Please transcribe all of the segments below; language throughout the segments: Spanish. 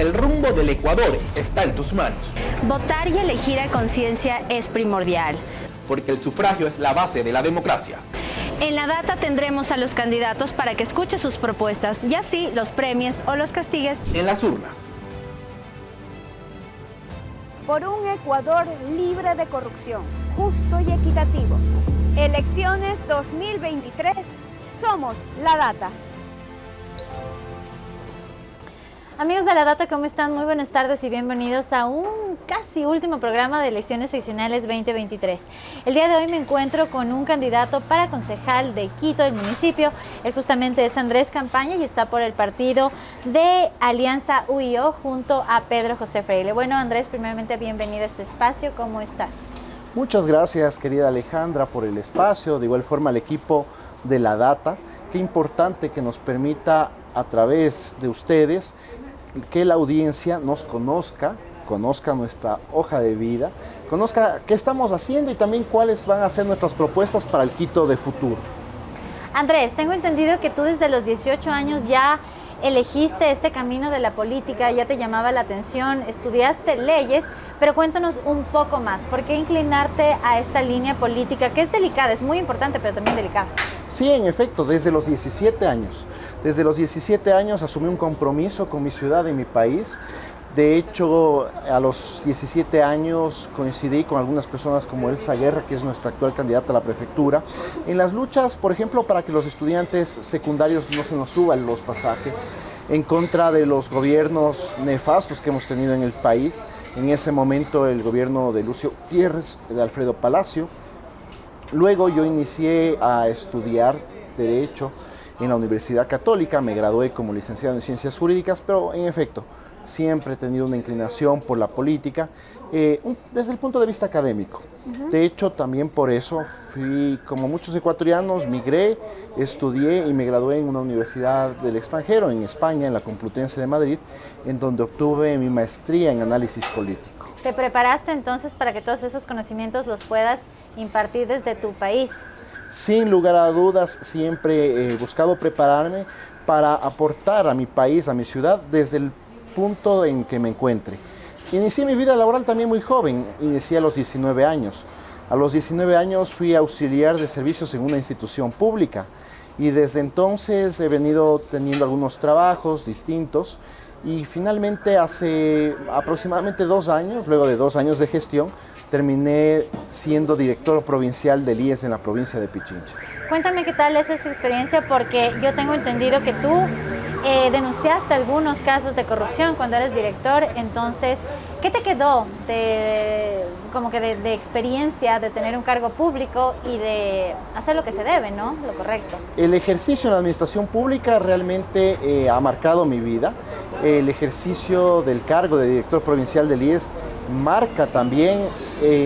El rumbo del Ecuador está en tus manos. Votar y elegir a conciencia es primordial. Porque el sufragio es la base de la democracia. En la data tendremos a los candidatos para que escuche sus propuestas y así los premies o los castigues en las urnas. Por un Ecuador libre de corrupción, justo y equitativo. Elecciones 2023. Somos la data. Amigos de la Data, ¿cómo están? Muy buenas tardes y bienvenidos a un casi último programa de elecciones seccionales 2023. El día de hoy me encuentro con un candidato para concejal de Quito, el municipio. Él justamente es Andrés Campaña y está por el partido de Alianza UIO junto a Pedro José Freire. Bueno, Andrés, primeramente bienvenido a este espacio. ¿Cómo estás? Muchas gracias, querida Alejandra, por el espacio. De igual forma al equipo de la Data. Qué importante que nos permita a través de ustedes que la audiencia nos conozca nuestra hoja de vida, conozca qué estamos haciendo y también cuáles van a ser nuestras propuestas para el Quito de futuro. Andrés, tengo entendido que tú desde los 18 años ya elegiste este camino de la política, ya te llamaba la atención, estudiaste leyes, pero cuéntanos un poco más, ¿por qué inclinarte a esta línea política que es delicada, es muy importante, pero también delicada? Sí, en efecto, desde los 17 años. Desde los 17 años asumí un compromiso con mi ciudad y mi país. De hecho, a los 17 años coincidí con algunas personas como Elsa Guerra, que es nuestra actual candidata a la prefectura, en las luchas, por ejemplo, para que los estudiantes secundarios no se nos suban los pasajes, en contra de los gobiernos nefastos que hemos tenido en el país. En ese momento el gobierno de Lucio Gutiérrez, de Alfredo Palacio. Luego yo inicié a estudiar Derecho en la Universidad Católica, me gradué como licenciado en Ciencias Jurídicas, pero en efecto, siempre he tenido una inclinación por la política desde el punto de vista académico. De hecho, también por eso fui, como muchos ecuatorianos, migré, estudié y me gradué en una universidad del extranjero, en España, en la Complutense de Madrid, en donde obtuve mi maestría en análisis político. ¿Te preparaste entonces para que todos esos conocimientos los puedas impartir desde tu país? Sin lugar a dudas, siempre he buscado prepararme para aportar a mi país, a mi ciudad, desde el punto en que me encuentre. Inicié mi vida laboral también muy joven, inicié a los 19 años. A los 19 años fui auxiliar de servicios en una institución pública y desde entonces he venido teniendo algunos trabajos distintos y finalmente hace aproximadamente 2 años, luego de 2 años de gestión, terminé siendo director provincial del IES en la provincia de Pichincha. Cuéntame qué tal es esta experiencia, porque yo tengo entendido que tú denunciaste algunos casos de corrupción cuando eres director. Entonces, ¿qué te quedó de experiencia de tener un cargo público y de hacer lo que se debe, ¿no? Lo correcto. El ejercicio en la administración pública realmente ha marcado mi vida. El ejercicio del cargo de director provincial del IES marca también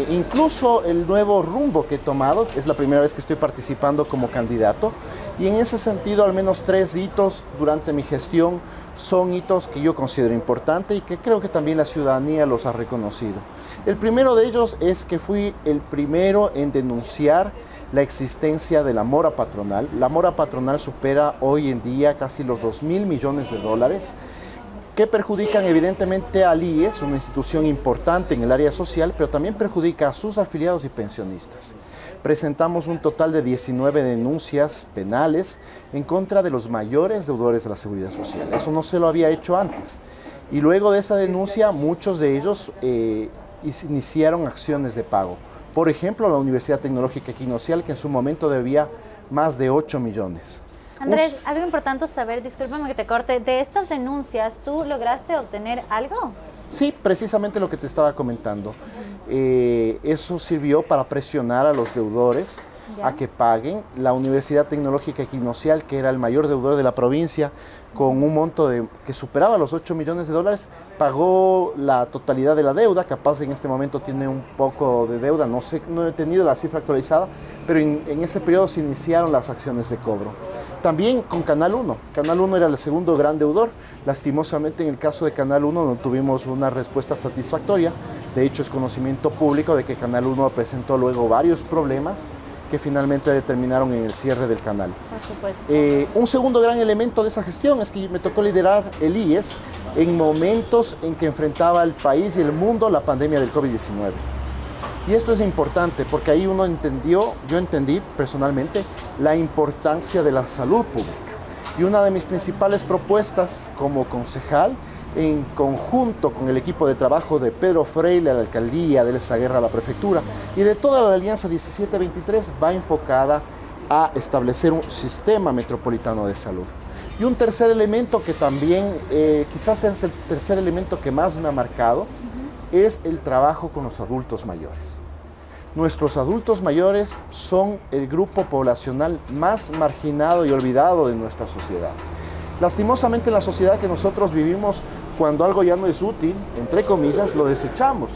incluso el nuevo rumbo que he tomado. Es la primera vez que estoy participando como candidato y en ese sentido al menos 3 hitos durante mi gestión son hitos que yo considero importantes y que creo que también la ciudadanía los ha reconocido. El primero de ellos es que fui el primero en denunciar la existencia de la mora patronal. La mora patronal supera hoy en día casi los $2.000 millones que perjudican evidentemente al IES, una institución importante en el área social, pero también perjudica a sus afiliados y pensionistas. Presentamos un total de 19 denuncias penales en contra de los mayores deudores de la Seguridad Social. Eso no se lo había hecho antes. Y luego de esa denuncia, muchos de ellos iniciaron acciones de pago. Por ejemplo, la Universidad Tecnológica Equinocial, que en su momento debía más de 8 millones. Andrés, algo importante saber, discúlpame que te corte, de estas denuncias, ¿tú lograste obtener algo? Sí, precisamente lo que te estaba comentando. Eso sirvió para presionar a los deudores a que paguen. La Universidad Tecnológica Equinocial, que era el mayor deudor de la provincia, con un monto que superaba los $8 millones, pagó la totalidad de la deuda. Capaz en este momento tiene un poco de deuda, no sé, no he tenido la cifra actualizada, pero en ese periodo se iniciaron las acciones de cobro. También con Canal 1. Canal 1 era el segundo gran deudor. Lastimosamente en el caso de Canal 1 no tuvimos una respuesta satisfactoria. De hecho es conocimiento público de que Canal 1 presentó luego varios problemas que que finalmente determinaron en el cierre del canal. Por supuesto. Un segundo gran elemento de esa gestión es que me tocó liderar el IES en momentos en que enfrentaba el país y el mundo la pandemia del COVID-19. Y esto es importante porque ahí yo entendí personalmente la importancia de la salud pública. Y una de mis principales propuestas como concejal, en conjunto con el equipo de trabajo de Pedro Freile a la alcaldía, de Elsa Guerra a la prefectura y de toda la Alianza 1723, va enfocada a establecer un sistema metropolitano de salud. Y un tercer elemento que también, quizás es el tercer elemento que más me ha marcado, es el trabajo con los adultos mayores. Nuestros adultos mayores son el grupo poblacional más marginado y olvidado de nuestra sociedad. Lastimosamente en la sociedad que nosotros vivimos, cuando algo ya no es útil, entre comillas, lo desechamos.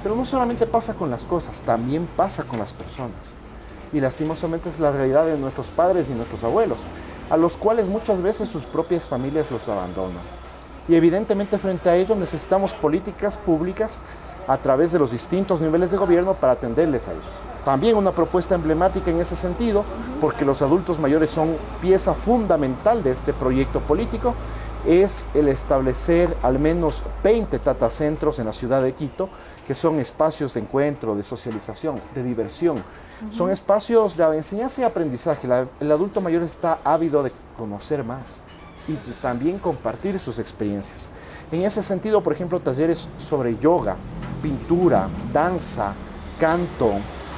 Pero no solamente pasa con las cosas, también pasa con las personas. Y lastimosamente es la realidad de nuestros padres y nuestros abuelos, a los cuales muchas veces sus propias familias los abandonan. Y evidentemente frente a ello necesitamos políticas públicas a través de los distintos niveles de gobierno para atenderles a ellos. También una propuesta emblemática en ese sentido, porque los adultos mayores son pieza fundamental de este proyecto político, es el establecer al menos 20 tatacentros en la ciudad de Quito, que son espacios de encuentro, de socialización, de diversión. Son espacios de enseñanza y aprendizaje. El adulto mayor está ávido de conocer más y también compartir sus experiencias. En ese sentido, por ejemplo, talleres sobre yoga, pintura, danza, canto,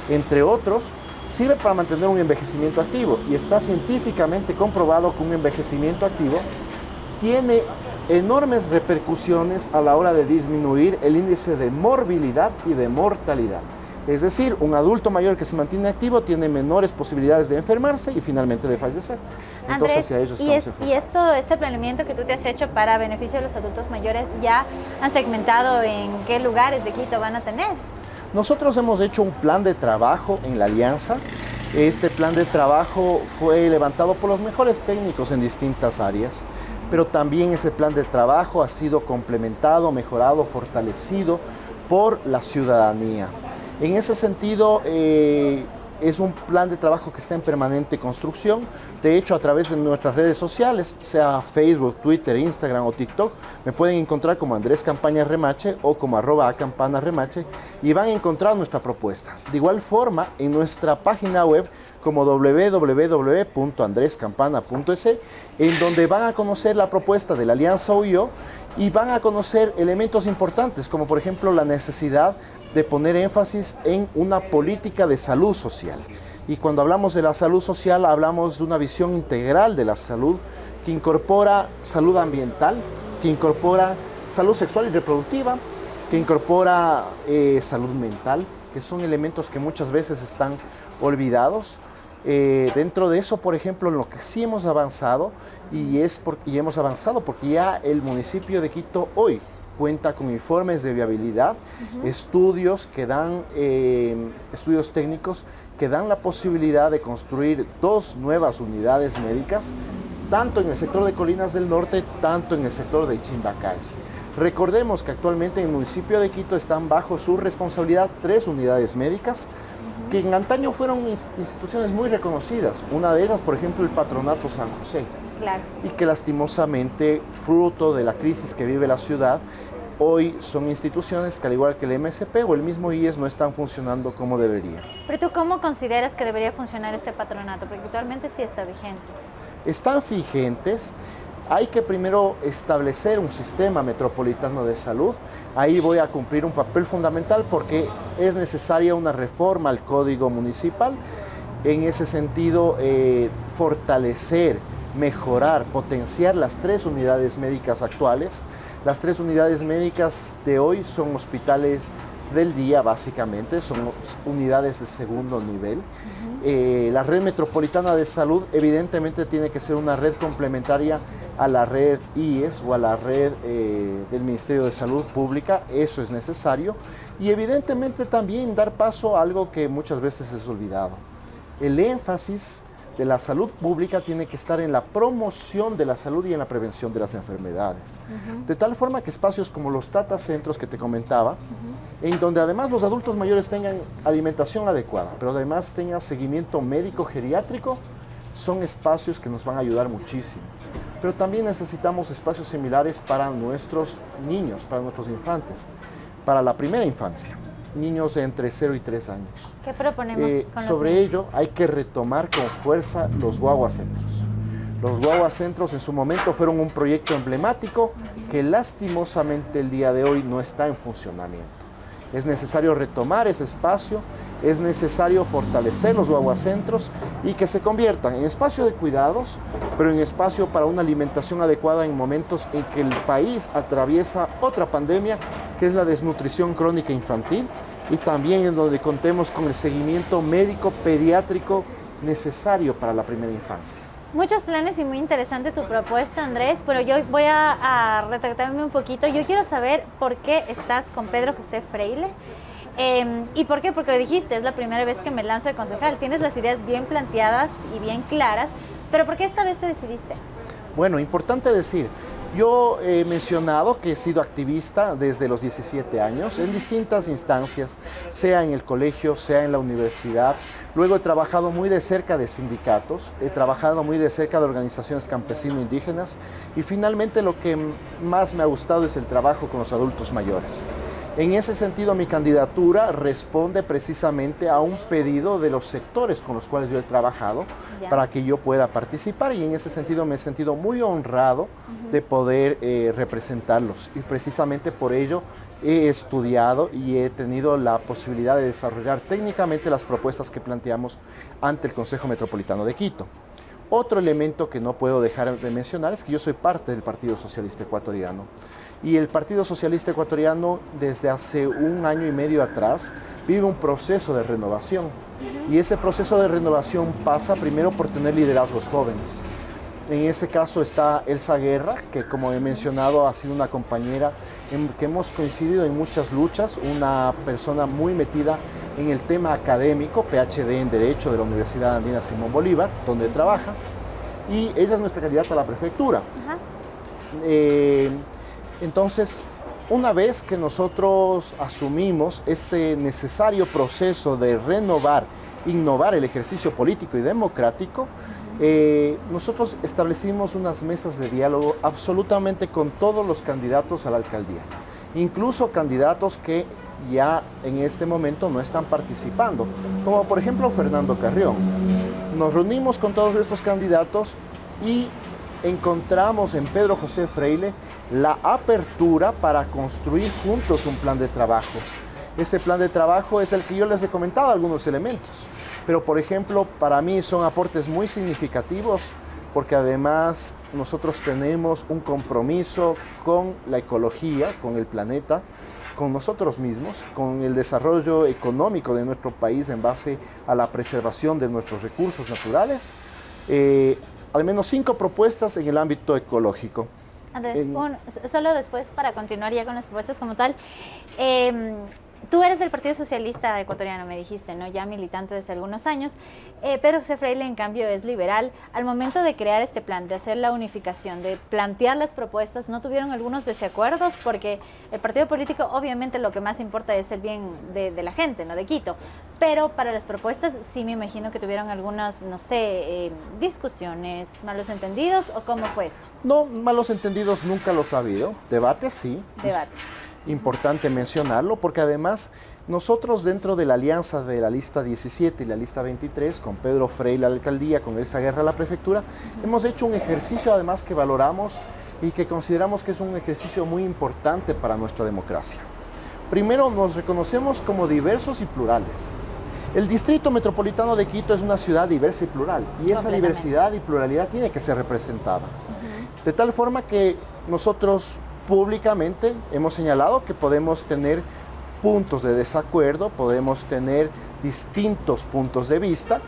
entre otros, sirve para mantener un envejecimiento activo y está científicamente comprobado que un envejecimiento activo tiene enormes repercusiones a la hora de disminuir el índice de morbilidad y de mortalidad. Es decir, un adulto mayor que se mantiene activo tiene menores posibilidades de enfermarse y finalmente de fallecer. Entonces, Andrés, hacia ellos estamos enfocados. este planeamiento que tú te has hecho para beneficio de los adultos mayores, ¿ya han segmentado en qué lugares de Quito van a tener? Nosotros hemos hecho un plan de trabajo en la Alianza. Este plan de trabajo fue levantado por los mejores técnicos en distintas áreas, pero también ese plan de trabajo ha sido complementado, mejorado, fortalecido por la ciudadanía. En ese sentido, es un plan de trabajo que está en permanente construcción. De hecho, a través de nuestras redes sociales, sea Facebook, Twitter, Instagram o TikTok, me pueden encontrar como Andrés Campaña Remache o como @acampana_remache y van a encontrar nuestra propuesta. De igual forma, en nuestra página web como www.andrescampana.es, en donde van a conocer la propuesta de la Alianza UIO y van a conocer elementos importantes, como por ejemplo la necesidad de poner énfasis en una política de salud social. Y cuando hablamos de la salud social, hablamos de una visión integral de la salud que incorpora salud ambiental, que incorpora salud sexual y reproductiva, que incorpora salud mental, que son elementos que muchas veces están olvidados. Dentro de eso, por ejemplo, en lo que sí hemos avanzado, y hemos avanzado porque ya el municipio de Quito hoy cuenta con informes de viabilidad, estudios que dan, estudios técnicos que dan la posibilidad de construir 2 nuevas unidades médicas, tanto en el sector de Colinas del Norte, tanto en el sector de Chimbacay. Recordemos que actualmente en el municipio de Quito están bajo su responsabilidad 3 unidades médicas, que en antaño fueron instituciones muy reconocidas. Una de ellas, por ejemplo, el Patronato San José. Claro. Y que lastimosamente, fruto de la crisis que vive la ciudad, hoy son instituciones que al igual que el MSP o el mismo IES no están funcionando como deberían. Pero tú, ¿cómo consideras que debería funcionar este patronato? Porque actualmente sí está vigente. Están vigentes. Hay que primero establecer un sistema metropolitano de salud. Ahí voy a cumplir un papel fundamental porque es necesaria una reforma al Código Municipal. En ese sentido, fortalecer, mejorar, potenciar las 3 unidades médicas actuales. Las 3 unidades médicas de hoy son hospitales del día, básicamente, son unidades de segundo nivel. La red metropolitana de salud evidentemente tiene que ser una red complementaria a la red IES o a la red del Ministerio de Salud Pública, eso es necesario. Y evidentemente también dar paso a algo que muchas veces es olvidado, el énfasis de la salud pública tiene que estar en la promoción de la salud y en la prevención de las enfermedades. De tal forma que espacios como los tatacentros que te comentaba, en donde además los adultos mayores tengan alimentación adecuada, pero además tengan seguimiento médico geriátrico, son espacios que nos van a ayudar muchísimo. Pero también necesitamos espacios similares para nuestros niños, para nuestros infantes, para la primera infancia. Niños de entre 0 y 3 años. ¿Qué proponemos con los Sobre niños? ello hay que retomar con fuerza los guaguacentros. Los guaguacentros en su momento fueron un proyecto emblemático que lastimosamente el día de hoy no está en funcionamiento. Es necesario retomar ese espacio, es necesario fortalecer los guaguacentros y que se conviertan en espacio de cuidados, pero en espacio para una alimentación adecuada en momentos en que el país atraviesa otra pandemia, que es la desnutrición crónica infantil, y también en donde contemos con el seguimiento médico pediátrico necesario para la primera infancia. Muchos planes y muy interesante tu propuesta, Andrés, pero yo voy a retractarme un poquito. Yo quiero saber por qué estás con Pedro José Freile. ¿Y por qué? Porque dijiste, es la primera vez que me lanzo de concejal. Tienes las ideas bien planteadas y bien claras, pero ¿por qué esta vez te decidiste? Bueno, importante decir, yo he mencionado que he sido activista desde los 17 años en distintas instancias, sea en el colegio, sea en la universidad. Luego he trabajado muy de cerca de sindicatos, he trabajado muy de cerca de organizaciones campesino-indígenas y finalmente lo que más me ha gustado es el trabajo con los adultos mayores. En ese sentido, mi candidatura responde precisamente a un pedido de los sectores con los cuales yo he trabajado para que yo pueda participar, y en ese sentido me he sentido muy honrado de poder representarlos, y precisamente por ello he estudiado y he tenido la posibilidad de desarrollar técnicamente las propuestas que planteamos ante el Consejo Metropolitano de Quito. Otro elemento que no puedo dejar de mencionar es que yo soy parte del Partido Socialista Ecuatoriano. Y el Partido Socialista Ecuatoriano, desde hace 1 año y medio atrás, vive un proceso de renovación. Y ese proceso de renovación pasa primero por tener liderazgos jóvenes. En ese caso está Elsa Guerra, que como he mencionado ha sido una compañera que hemos coincidido en muchas luchas, una persona muy metida en el tema académico, PhD en Derecho de la Universidad Andina Simón Bolívar, donde trabaja, y ella es nuestra candidata a la prefectura. Entonces, una vez que nosotros asumimos este necesario proceso de renovar, innovar el ejercicio político y democrático, nosotros establecimos unas mesas de diálogo absolutamente con todos los candidatos a la alcaldía, incluso candidatos que ya en este momento no están participando, como por ejemplo Fernando Carrión. Nos reunimos con todos estos candidatos y encontramos en Pedro José Freile la apertura para construir juntos un plan de trabajo. Ese plan de trabajo es el que yo les he comentado algunos elementos, pero por ejemplo para mí son aportes muy significativos porque además nosotros tenemos un compromiso con la ecología, con el planeta, con nosotros mismos, con el desarrollo económico de nuestro país en base a la preservación de nuestros recursos naturales. Al menos 5 propuestas en el ámbito ecológico. Andrés, solo después, para continuar ya con las propuestas como tal, tú eres del Partido Socialista Ecuatoriano, me dijiste, ¿no? Ya militante desde algunos años. Pedro José Freile, en cambio, es liberal. Al momento de crear este plan, de hacer la unificación, de plantear las propuestas, ¿no tuvieron algunos desacuerdos? Porque el partido político, obviamente, lo que más importa es el bien de la gente, ¿no? De Quito. Pero para las propuestas sí me imagino que tuvieron algunas, no sé, discusiones, malos entendidos, ¿o cómo fue esto? No, malos entendidos nunca los ha habido. Debates sí. Debates. Importante mencionarlo porque además nosotros dentro de la alianza de la lista 17 y la lista 23, con Pedro Freile a la alcaldía, con Elsa Guerra a la prefectura, hemos hecho un ejercicio además que valoramos y que consideramos que es un ejercicio muy importante para nuestra democracia. Primero, nos reconocemos como diversos y plurales. El Distrito Metropolitano de Quito es una ciudad diversa y plural, y esa diversidad y pluralidad tiene que ser representada. De tal forma que nosotros públicamente hemos señalado que podemos tener puntos de desacuerdo, podemos tener distintos puntos de vista,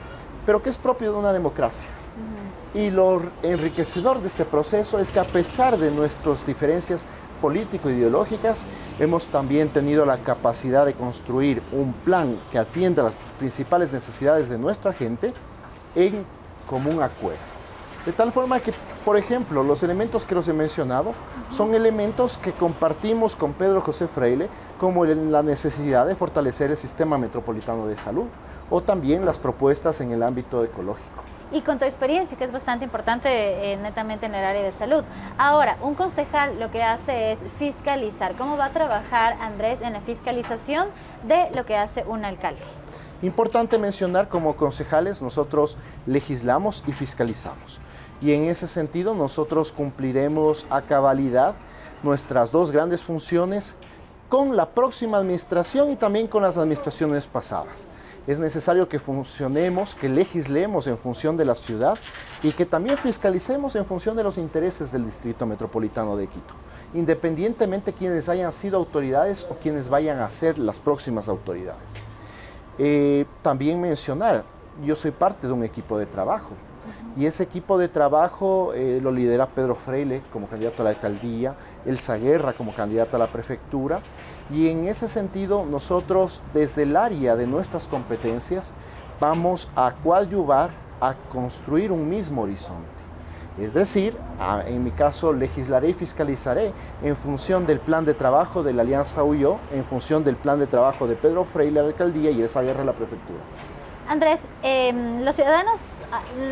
pero que es propio de una democracia. Y lo enriquecedor de este proceso es que a pesar de nuestras diferencias político-ideológicas, hemos también tenido la capacidad de construir un plan que atienda las principales necesidades de nuestra gente en como un acuerdo. De tal forma que, por ejemplo, los elementos que los he mencionado son elementos que compartimos con Pedro José Freile, como la necesidad de fortalecer el sistema metropolitano de salud o también las propuestas en el ámbito ecológico. Y con tu experiencia, que es bastante importante netamente en el área de salud. Ahora, un concejal lo que hace es fiscalizar. ¿Cómo va a trabajar Andrés en la fiscalización de lo que hace un alcalde? Importante mencionar, como concejales nosotros legislamos y fiscalizamos. Y en ese sentido nosotros cumpliremos a cabalidad nuestras dos grandes funciones con la próxima administración y también con las administraciones pasadas. Es necesario que funcionemos, que legislemos en función de la ciudad y que también fiscalicemos en función de los intereses del Distrito Metropolitano de Quito, independientemente quienes hayan sido autoridades o quienes vayan a ser las próximas autoridades. También mencionar, yo soy parte de un equipo de trabajo y ese equipo de trabajo lo lidera Pedro Freile como candidato a la alcaldía, Elsa Guerra como candidata a la prefectura, y en ese sentido nosotros desde el área de nuestras competencias vamos a coadyuvar a construir un mismo horizonte. Es decir, en mi caso legislaré y fiscalizaré en función del plan de trabajo de la Alianza UIO, en función del plan de trabajo de Pedro Freile a la alcaldía y Elsa Guerra a la prefectura. Andrés, los ciudadanos,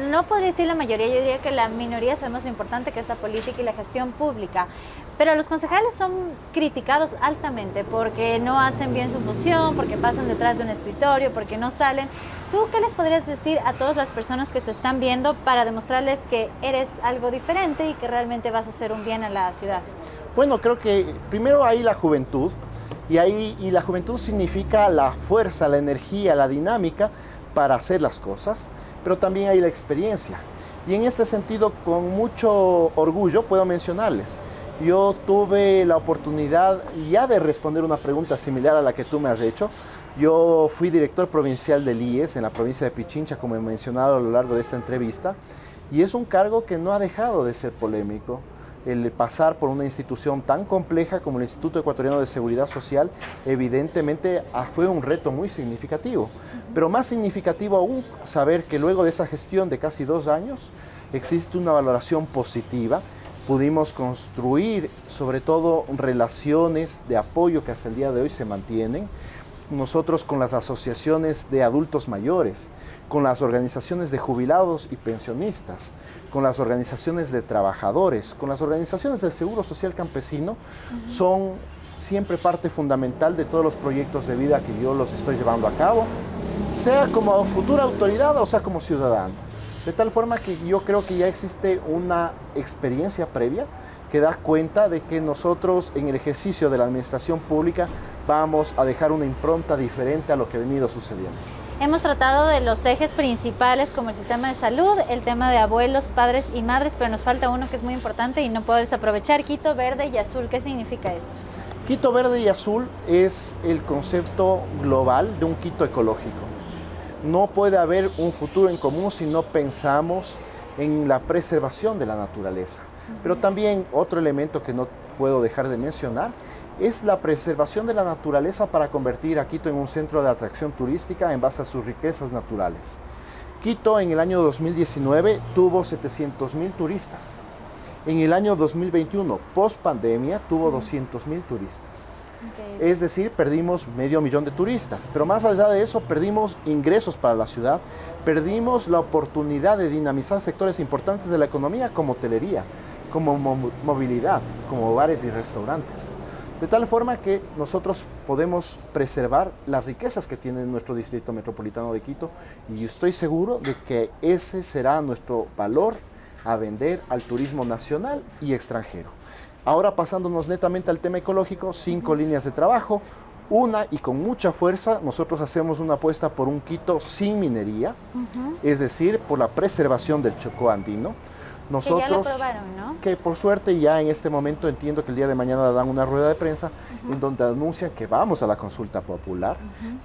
no podría decir la mayoría, yo diría que la minoría sabemos lo importante que es la política y la gestión pública, pero los concejales son criticados altamente porque no hacen bien su función, porque pasan detrás de un escritorio, porque no salen. ¿Tú qué les podrías decir a todas las personas que te están viendo para demostrarles que eres algo diferente y que realmente vas a hacer un bien a la ciudad? Bueno, creo que primero hay la juventud, y la juventud significa la fuerza, la energía, la dinámica para hacer las cosas, pero también hay la experiencia. Y en este sentido, con mucho orgullo, puedo mencionarles. Yo tuve la oportunidad ya de responder una pregunta similar a la que tú me has hecho. Yo fui director provincial del IES en la provincia de Pichincha, como he mencionado a lo largo de esta entrevista, y es un cargo que no ha dejado de ser polémico. El pasar por una institución tan compleja como el Instituto Ecuatoriano de Seguridad Social, evidentemente fue un reto muy significativo. Pero más significativo aún, saber que luego de esa gestión de casi 2 años, existe una valoración positiva. Pudimos construir, sobre todo, relaciones de apoyo que hasta el día de hoy se mantienen. Nosotros con las asociaciones de adultos mayores, con las organizaciones de jubilados y pensionistas, con las organizaciones de trabajadores, con las organizaciones del Seguro Social Campesino, son siempre parte fundamental de todos los proyectos de vida que yo los estoy llevando a cabo, sea como futura autoridad o sea como ciudadano. De tal forma que yo creo que ya existe una experiencia previa que da cuenta de que nosotros en el ejercicio de la administración pública vamos a dejar una impronta diferente a lo que ha venido sucediendo. Hemos tratado de los ejes principales como el sistema de salud, el tema de abuelos, padres y madres, pero nos falta uno que es muy importante y no puedo desaprovechar, Quito Verde y Azul. ¿Qué significa esto? Quito Verde y Azul es el concepto global de un Quito ecológico. No puede haber un futuro en común si no pensamos en la preservación de la naturaleza. Pero también otro elemento que no puedo dejar de mencionar es la preservación de la naturaleza para convertir a Quito en un centro de atracción turística en base a sus riquezas naturales. Quito en el año 2019 tuvo 700,000 turistas. En el año 2021, post pandemia, tuvo 200,000 turistas. Okay. Es decir, perdimos 500,000 de turistas, pero más allá de eso perdimos ingresos para la ciudad, perdimos la oportunidad de dinamizar sectores importantes de la economía como hotelería, como movilidad, como bares y restaurantes. De tal forma que nosotros podemos preservar las riquezas que tiene nuestro Distrito Metropolitano de Quito y estoy seguro de que ese será nuestro valor a vender al turismo nacional y extranjero. Ahora pasándonos netamente al tema ecológico, 5 líneas de trabajo. Una, y con mucha fuerza, nosotros hacemos una apuesta por un Quito sin minería, es decir, por la preservación del Chocó andino. Nosotros, que ya lo aprobaron, ¿no? Que por suerte ya en este momento entiendo que el día de mañana dan una rueda de prensa en donde anuncian que vamos a la consulta popular.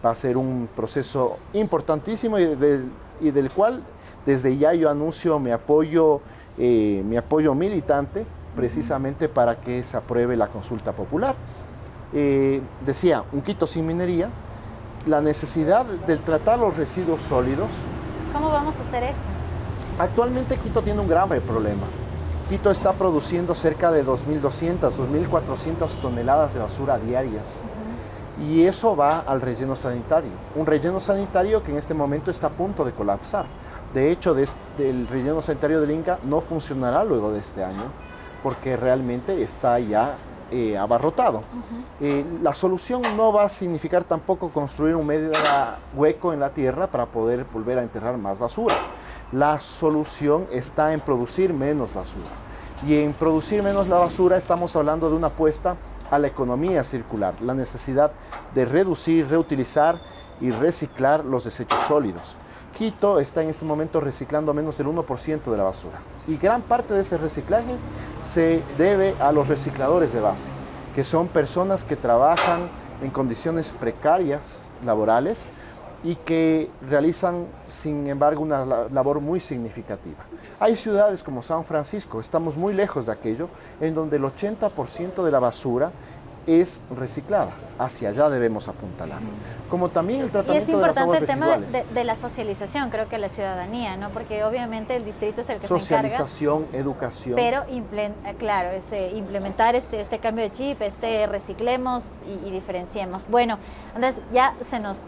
Va a ser un proceso importantísimo y del cual desde ya yo anuncio mi apoyo militante precisamente para que se apruebe la consulta popular. Decía, un Quito sin minería, la necesidad de tratar los residuos sólidos. ¿Cómo vamos a hacer eso? Actualmente Quito tiene un grave problema. Quito está produciendo cerca de 2.200, 2.400 toneladas de basura diarias. Y eso va al relleno sanitario. Un relleno sanitario que en este momento está a punto de colapsar. De hecho, el relleno sanitario del Inca no funcionará luego de este año, porque realmente está ya abarrotado. La solución no va a significar tampoco construir un mega hueco en la tierra para poder volver a enterrar más basura. La solución está en producir menos basura. Y en producir menos la basura estamos hablando de una apuesta a la economía circular, la necesidad de reducir, reutilizar y reciclar los desechos sólidos. Quito está en este momento reciclando menos del 1% de la basura. Y gran parte de ese reciclaje se debe a los recicladores de base, que son personas que trabajan en condiciones precarias laborales y que realizan, sin embargo, una labor muy significativa. Hay ciudades como San Francisco, estamos muy lejos de aquello, en donde el 80% de la basura es reciclada. Hacia allá debemos apuntalar. Como también el tratamiento de las aguas residuales. Y es importante el tema de la socialización, creo que la ciudadanía, ¿no? Porque obviamente el distrito es el que se encarga. Socialización, educación. Pero, claro, implementar este cambio de chip, reciclemos y diferenciemos. Bueno, Andrés, ya se nos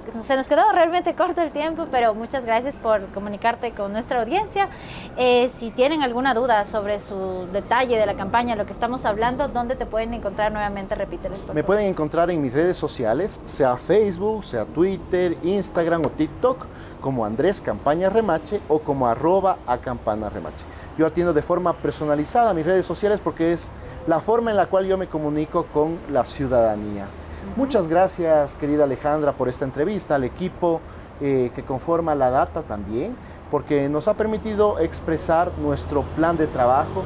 quedó realmente corto el tiempo, pero muchas gracias por comunicarte con nuestra audiencia. Si tienen alguna duda sobre su detalle de la campaña, lo que estamos hablando, ¿dónde te pueden encontrar nuevamente? Repíteles, por favor. Me pueden encontrar en mis redes sociales, sea Facebook, sea Twitter, Instagram o TikTok, como Andrés Campaña Remache o como @acampana_remache. Yo atiendo de forma personalizada mis redes sociales porque es la forma en la cual yo me comunico con la ciudadanía. Muchas gracias, querida Alejandra, por esta entrevista, al equipo que conforma La Data también, porque nos ha permitido expresar nuestro plan de trabajo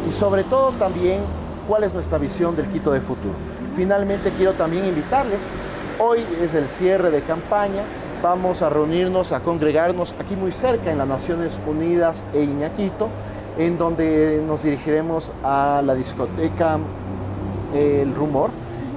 y sobre todo también cuál es nuestra visión del Quito de futuro. Finalmente quiero también invitarles, hoy es el cierre de campaña, vamos a reunirnos, a congregarnos aquí muy cerca en las Naciones Unidas e Iñaquito, en donde nos dirigiremos a la discoteca El Rumor,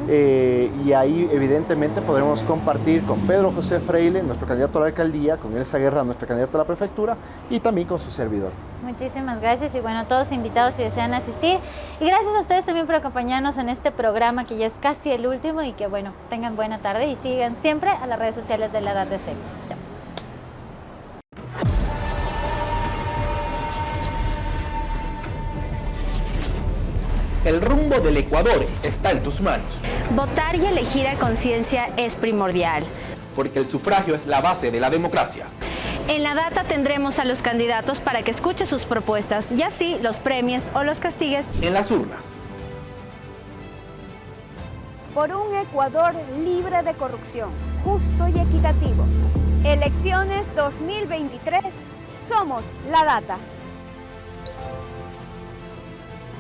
y ahí evidentemente podremos compartir con Pedro José Freile, nuestro candidato a la alcaldía, con Elsa Guerra, nuestra candidata a la prefectura, y también con su servidor. Muchísimas gracias y bueno, todos invitados si desean asistir. Y gracias a ustedes también por acompañarnos en este programa que ya es casi el último y que bueno, tengan buena tarde y sigan siempre a las redes sociales de La Data. Chao. El rumbo del Ecuador está en tus manos, Votar y elegir a conciencia es primordial. porque el sufragio es la base de la democracia. En La Data tendremos a los candidatos para que escuche sus propuestas y así los premies o los castigues. En las urnas. Por un Ecuador libre de corrupción, justo y equitativo. Elecciones 2023. Somos La Data.